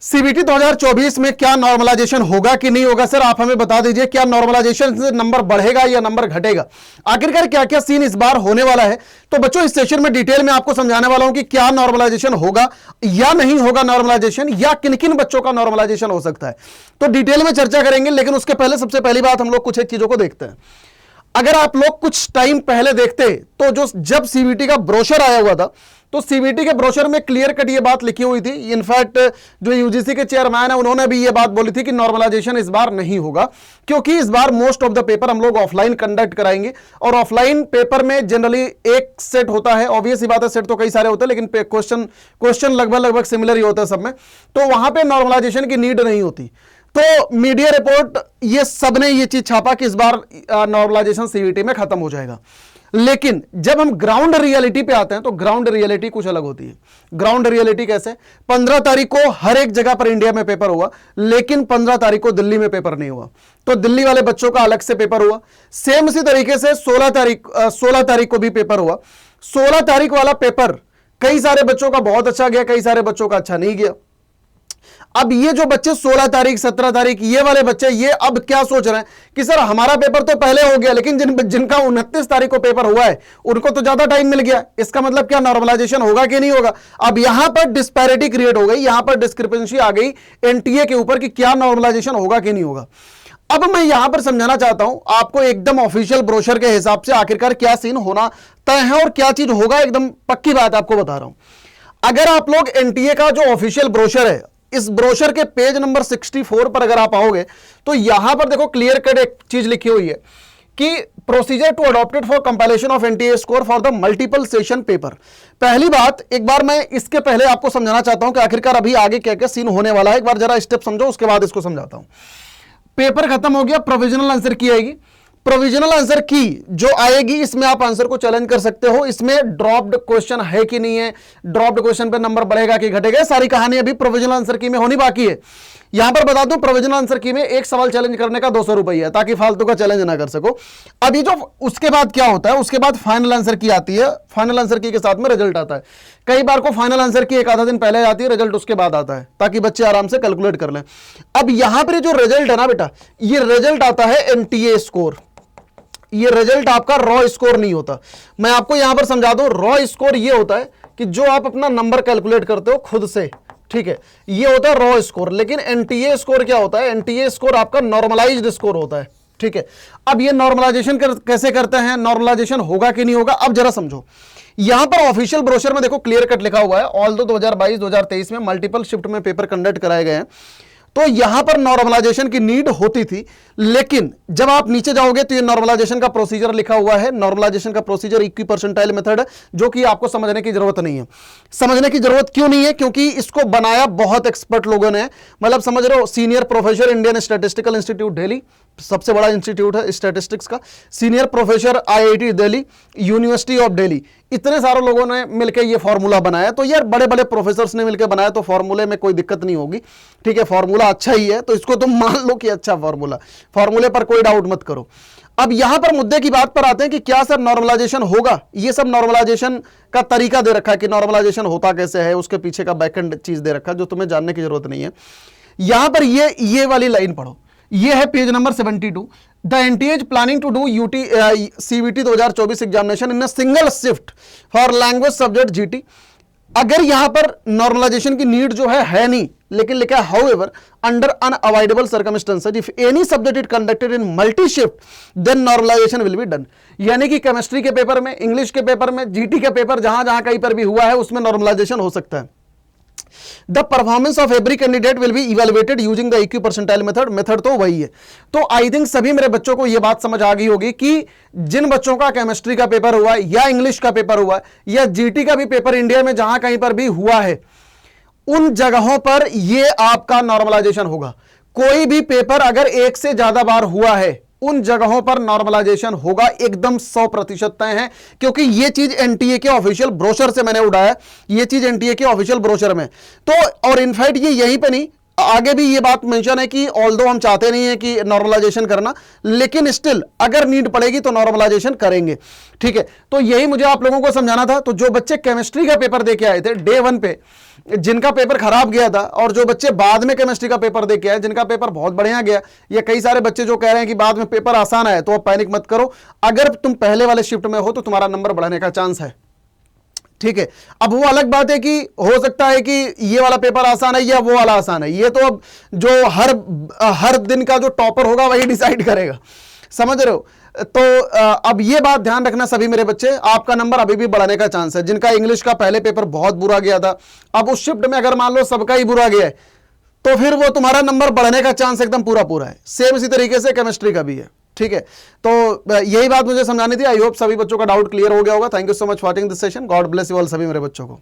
CBT 2024 में क्या normalisation होगा कि नहीं होगा? सर आप हमें बता दीजिए, क्या नॉर्मलाइजेशन से नंबर बढ़ेगा या नंबर घटेगा? आखिरकार क्या क्या सीन इस बार होने वाला है? तो बच्चों इस सेशन में डिटेल में आपको समझाने वाला हूं कि क्या नॉर्मलाइजेशन होगा या नहीं होगा नॉर्मलाइजेशन, या किन किन बच्चों का नॉर्मलाइजेशन हो सकता है। तो डिटेल में चर्चा करेंगे, लेकिन उसके पहले सबसे पहली बात हम लोग कुछ एक चीजों को देखते हैं। अगर आप लोग कुछ टाइम पहले देखते तो जब सीबीटी का ब्रोशर आया हुआ था, तो सीबीटी के ब्रोशर में क्लियर कट ये बात लिखी हुई थी। इनफैक्ट जो यूजीसी के चेयरमैन है उन्होंने भी ये बात बोली थी कि नॉर्मलाइजेशन इस बार नहीं होगा, क्योंकि इस बार मोस्ट ऑफ द पेपर हम लोग ऑफलाइन कंडक्ट कराएंगे। और ऑफलाइन पेपर में जनरली एक सेट होता है, ऑब्वियस ही बात है, सेट तो कई सारे होते हैं, लेकिन क्वेश्चन लगभग सिमिलर ही होता है सब में, तो वहां पर नॉर्मलाइजेशन की नीड नहीं होती। तो मीडिया रिपोर्ट ये सबने ये चीज छापा कि इस बार नॉर्मलाइजेशन सीबीटी में खत्म हो जाएगा। लेकिन जब हम ग्राउंड रियलिटी पे आते हैं तो ग्राउंड रियलिटी कुछ अलग होती है। ग्राउंड रियलिटी कैसे? 15 तारीख को हर एक जगह पर इंडिया में पेपर हुआ, लेकिन 15 तारीख को दिल्ली में पेपर नहीं हुआ, तो दिल्ली वाले बच्चों का अलग से पेपर हुआ। सेम इसी तरीके से 16 तारीख को भी पेपर हुआ। 16 तारीख वाला पेपर कई सारे बच्चों का बहुत अच्छा गया, कई सारे बच्चों का अच्छा नहीं गया। अब ये जो बच्चे 16 तारीख 17 तारीख ये वाले बच्चे, ये अब क्या सोच रहे हैं कि सर हमारा पेपर तो पहले हो गया, लेकिन जिनका 29 तारीख को पेपर हुआ है उनको तो ज्यादा टाइम मिल गया। इसका मतलब क्या नॉर्मलाइजेशन होगा कि नहीं होगा? अब यहां पर डिस्पैरिटी क्रिएट हो गई, यहां पर डिस्क्रिपेंसी आ गई एनटीए के ऊपर कि क्या नॉर्मलाइजेशन होगा कि नहीं होगा। अब मैं यहां पर समझाना चाहता हूं आपको एकदम ऑफिशियल ब्रोशर के हिसाब से आखिरकार क्या सीन होना तय है और क्या चीज होगा, एकदम पक्की बात आपको बता रहा हूं। अगर आप लोग एनटीए का जो ऑफिशियल ब्रोशर है, इस ब्रोशर के पेज नंबर 64 पर अगर आप आओगे तो यहां पर देखो क्लियर कट एक चीज लिखी हुई है कि procedure to adopted for compilation of NTA score for the multiple session paper. पहली बात, एक बार मैं इसके पहले आपको समझाना चाहता हूं कि आखिरकार अभी आगे क्या क्या सीन होने वाला है। एक बार जरा स्टेप समझो, उसके बाद इसको समझाता हूं। पेपर खत्म हो गया, प्रोविजनल आंसर की आएगी। प्रोविजनल आंसर की जो आएगी इसमें आप आंसर को चैलेंज कर सकते हो। इसमें ड्रॉप्ड क्वेश्चन है कि नहीं है, ड्रॉप्ड क्वेश्चन पे नंबर बढ़ेगा कि घटेगा, सारी कहानी अभी प्रोविजनल आंसर की में होनी बाकी है। यहां पर बता दूं प्रोविजनल आंसर की में एक सवाल चैलेंज करने का 200 रुपये है, ताकि फालतू का चैलेंज ना कर सको। अभी जो उसके बाद क्या होता है, उसके बाद फाइनल आंसर की आती है। फाइनल आंसर की के साथ में रिजल्ट आता है। कई बार को फाइनल आंसर की एक आधा दिन पहले आती है, रिजल्ट उसके बाद आता है, ताकि बच्चे आराम से कैलकुलेट कर लें। अब यहां पर जो रिजल्ट है ना बेटा, ये रिजल्ट आता है एनटीए स्कोर। ये रिजल्ट आपका रॉ स्कोर नहीं होता। मैं आपको यहां पर समझा दूं, रॉ स्कोर ये होता है कि जो आप अपना नंबर कैलकुलेट करते हो खुद से, ठीक है, ये होता है रॉ स्कोर। लेकिन एनटीए स्कोर क्या होता है? एनटीए स्कोर आपका नॉर्मलाइज्ड स्कोर होता है, ठीक है। अब ये नॉर्मलाइजेशन कैसे करते हैं, नॉर्मलाइजेशन होगा कि नहीं होगा, अब जरा समझो। यहां पर ऑफिशियल ब्रोशर में देखो क्लियर कट लिखा हुआ है, ऑल्दो 2022-2023 में मल्टीपल शिफ्ट में पेपर कंडक्ट कराए गए हैं, तो यहां पर नॉर्मलाइजेशन की नीड होती थी। लेकिन जब आप नीचे जाओगे तो ये नॉर्मलाइजेशन का प्रोसीजर लिखा हुआ है। नॉर्मलाइजेशन का प्रोसीजर इक्वी परसेंटाइल मेथड है, जो कि आपको समझने की जरूरत नहीं है। समझने की जरूरत क्यों नहीं है? क्योंकि इसको बनाया बहुत एक्सपर्ट लोगों ने, मतलब समझ रहे हो, senior professor Indian statistical institute Delhi, सबसे बड़ा इंस्टीट्यूट है स्टैटिस्टिक्स का, senior professor IIT Delhi, university of Delhi, इतने सारे लोगों ने मिलकर ये फॉर्मूला बनाया। तो यार बड़े बड़े प्रोफेसर्स ने मिलकर बनाया, तो फॉर्मूले में कोई दिक्कत नहीं होगी, ठीक है। फॉर्मूला अच्छा ही है, तो इसको तुम मान लो कि अच्छा फॉर्मूले पर कोई डाउट मत करो। अब यहां पर मुद्दे की बात पर आते हैं कि क्या सर नॉर्मलाइजेशन होगा? ये सब नॉर्मलाइजेशन का तरीका दे रखा है कि नॉर्मलाइजेशन होता कैसे है, उसके पीछे का बैकएंड चीज दे रखा है, जो तुम्हें जानने की जरूरत नहीं है। यहां पर ये वाली लाइन पढ़ो, ये है page number 72। The NTA is planning to do CBT 2024 examination in a single shift for language subject GT. अगर यहां पर नॉर्मलाइजेशन की नीड जो है नहीं, लेकिन लिखा है however under unavoidable circumstances if any subject is conducted in multi shift then normalisation will be done. यानी कि केमिस्ट्री के पेपर में, इंग्लिश के पेपर में, जीटी के पेपर जहां जहां कहीं पर भी हुआ है उसमें नॉर्मलाइजेशन हो सकता है। The performance of every candidate will be evaluated using the EQ percentile method। Method तो वही है। तो आई थिंक सभी मेरे बच्चों को यह बात समझ आ गई होगी कि जिन बच्चों का केमिस्ट्री का पेपर हुआ है, या इंग्लिश का पेपर हुआ है, या जीटी का भी पेपर इंडिया में जहां कहीं पर भी हुआ है, उन जगहों पर यह आपका नॉर्मलाइजेशन होगा। कोई भी पेपर अगर एक से ज्यादा बार हुआ है, उन जगहों पर नॉर्मलाइजेशन होगा, एकदम 100% तय है। क्योंकि ये चीज एनटीए के ऑफिशियल ब्रोशर से मैंने उड़ाया, ये चीज एनटीए के ऑफिशियल ब्रोशर में। तो और इनफैक्ट ये यहीं पे नहीं, आगे भी ये बात मेंशन है कि ऑल्दो हम चाहते नहीं है कि नॉर्मलाइजेशन करना, लेकिन स्टिल अगर नीड पड़ेगी तो नॉर्मलाइजेशन करेंगे, ठीक है। तो यही मुझे आप लोगों को समझाना था। तो जो बच्चे केमिस्ट्री का पेपर दे के आए थे डे 1 पे, जिनका पेपर खराब गया था और जो बच्चे बाद में केमिस्ट्री का पेपर दे के आए, जिनका पेपर बहुत बढ़िया गया, या कई सारे बच्चे जो कह रहे हैं कि बाद में पेपर आसान आया, तो अब पैनिक मत करो। अगर तुम पहले वाले शिफ्ट में हो तो तुम्हारा नंबर बढ़ने का चांस है, ठीक है। अब वो अलग बात है कि हो सकता है कि ये वाला पेपर आसान है या वो वाला आसान है, ये तो अब जो हर दिन का जो टॉपर होगा वही डिसाइड करेगा, समझ रहे हो। तो अब ये बात ध्यान रखना सभी मेरे बच्चे, आपका नंबर अभी भी बढ़ने का चांस है। जिनका इंग्लिश का पहले पेपर बहुत बुरा गया था, अब उस शिफ्ट में अगर मान लो सबका ही बुरा गया है, तो फिर वो तुम्हारा नंबर बढ़ने का चांस एकदम पूरा पूरा है। सेम इसी तरीके से केमिस्ट्री का भी है, ठीक है। तो यही बात मुझे समझानी थी। आई होप सभी बच्चों का डाउट क्लियर हो गया होगा। Thank you so much for watching this session. God bless you all सभी मेरे बच्चों को।